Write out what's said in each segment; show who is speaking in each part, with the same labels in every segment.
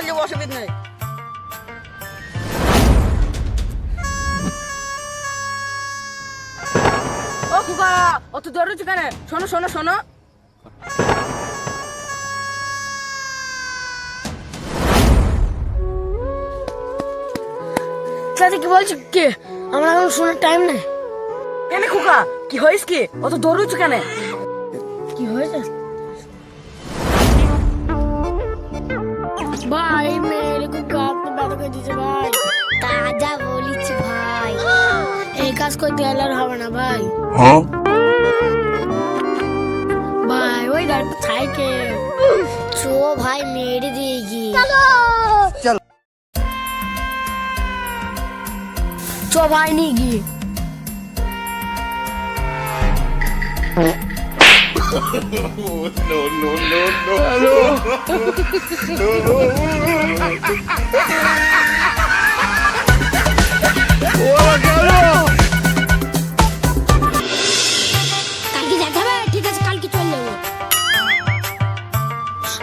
Speaker 1: চল যাবো, অসুবিধা নেই। ও খুকা, অত দৌড়েছো কেন? শোনো শোনো শোনো,
Speaker 2: চাচা কি বলছো কি? আমার এখন শোনার টাইম নেই।
Speaker 1: কেন খুকা, কি হয়েছে কি? অত দৌড়েছো কেন?
Speaker 2: কি হয়েছে ভাই? মেরে খুব গাত ব্যথা করে দিয়েছে ভাই।
Speaker 3: তাজা বলিস ভাই।
Speaker 2: এই কাজ করতে গেলে আর হবে না ভাই। ভাই ওই গাড়িটা সাইকেল।
Speaker 3: চো ভাই মেরে দিয়ে গি।
Speaker 2: চ ভাই নিয়ে গিয়ে
Speaker 3: কালকে যেতে হবে? ঠিক আছে কালকে চলে যাবো।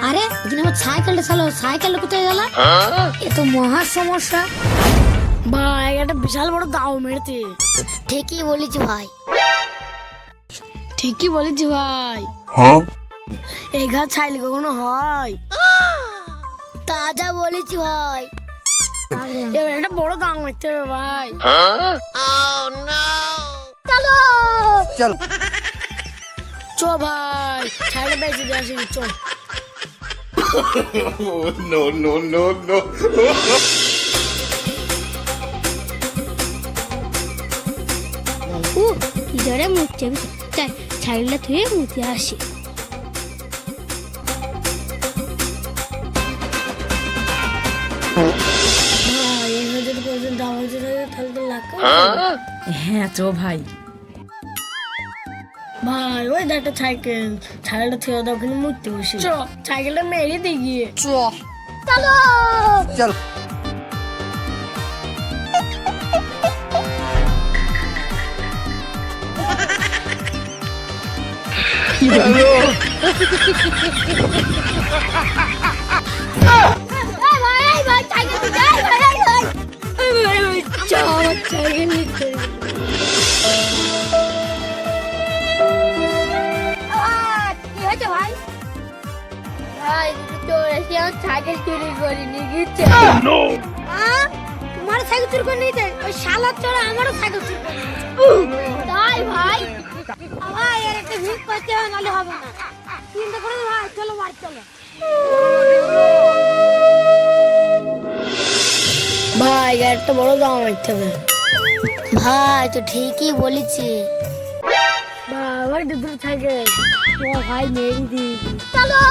Speaker 3: আরে এখানে আমার সাইকেলটা চালো, সাইকেলটা কোথায় গেল? এ তো মহা সমস্যা।
Speaker 2: ভাই একটা বিশাল বড় দাও মেরেছে।
Speaker 3: ঠিকই বলেছি ভাই।
Speaker 2: ঠিকই বলেছি ভাই। এই ঘাট ছাইলে কখনো হয়?
Speaker 3: তাজা বলেছি ভাই।
Speaker 2: এবার একটা বড় দাম মারতে হবে ভাই।
Speaker 3: চলো
Speaker 2: চ ভাই, ছাইলে বেঁচে দিয়ে আসি। চ
Speaker 3: কি জোরে মুখছে, ছাইলটা ধুয়ে মুখে আসি।
Speaker 2: ভাই এখানে যদি কোনোদিন দাম হয়েছে তাহলে তো লাখ।
Speaker 1: হ্যাঁ চো ভাই।
Speaker 2: ভাই ওই একটা সাইকেল, সাইকেলটা থেকে দাও, ওখানে মুখতে বসে। চ সাইকেলটা মেরে দিয়ে গিয়ে
Speaker 1: চ
Speaker 3: চলো।
Speaker 2: সাইকেল নিতে
Speaker 3: কি হয়েছে ভাই? ভাই চোর এসে আমার সাইকেল চুরি করে নিয়ে গেছে। তোমার সাইকেল চুরি করে নিয়েছে? ওই শালার চোর আমারও সাইকেল চুরি করে নিয়েছে। তাই ভাই? ভাই এর একটা ভিড় করতে হবে, নাহলে হবে না। চিন্তা করে ভাই, চলো বাড়ি চলো।
Speaker 2: ভাই একটা বড় দাম মারতে হবে।
Speaker 3: ভাই তো ঠিকই বলেছি।
Speaker 2: ভাই দুটো সাইকেল
Speaker 3: ভাই মেরে দিই। চলো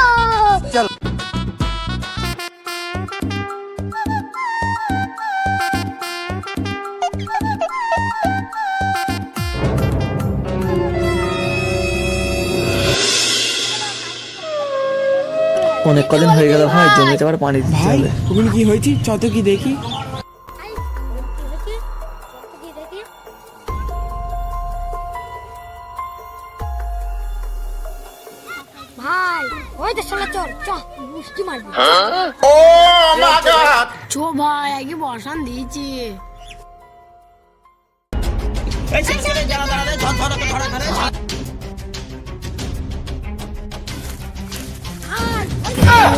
Speaker 4: অনেক কদিন হয়ে গেল ভাই, জমিতে আবার পানি দিতে
Speaker 5: ভাই
Speaker 4: হবে।
Speaker 5: ওগুলো কি হয়েছে? চত কি দেখি।
Speaker 3: ভাই ওই তো শালা চোর, চ মুষ্টি মারবি।
Speaker 2: চো ভাই আগে বসান দিয়েছি।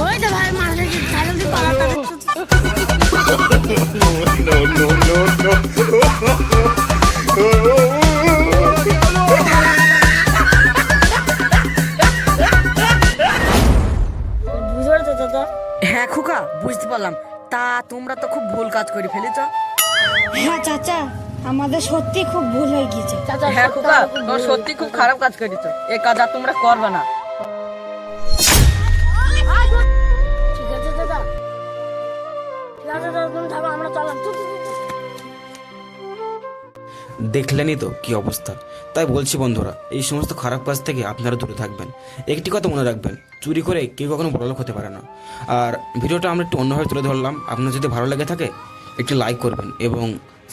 Speaker 2: ওই তো ভাই মাঝে সাইকেল দিয়ে পালাতে বুঝতে পারছো দাদা?
Speaker 1: হ্যাঁ খুকা, বুঝতে পারলাম। তা তোমরা তো খুব ভুল কাজ করে ফেলেছ।
Speaker 6: হ্যাঁ চাচা, আমাদের সত্যি খুব ভুল হয়ে গিয়েছে।
Speaker 2: চাচা
Speaker 1: হ্যাঁ খুকা, তোমরা সত্যি খুব খারাপ কাজ করেছো। এই কাজ আর তোমরা করবে না।
Speaker 2: ঠিক আছে দাদা, ঠিক আছে দাদা, তুমি থাকো, আমরা চললাম।
Speaker 5: দেখলেনই তো কি অবস্থা। তাই বলছি বন্ধুরা, এই সমস্ত খারাপ কাজ থেকে আপনারা দূরে থাকবেন। একটি কথা মনে রাখবেন, চুরি করে কেউ কখনো বড়লোক হতে পারে না। আর ভিডিওটা আমরা একটু অন্যভাবে তুলে ধরলাম। আপনার যদি ভালো লেগে থাকে একটি লাইক করবেন এবং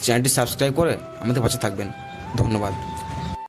Speaker 5: চ্যানেলটি সাবস্ক্রাইব করে আমাদের পাশে থাকবেন। ধন্যবাদ।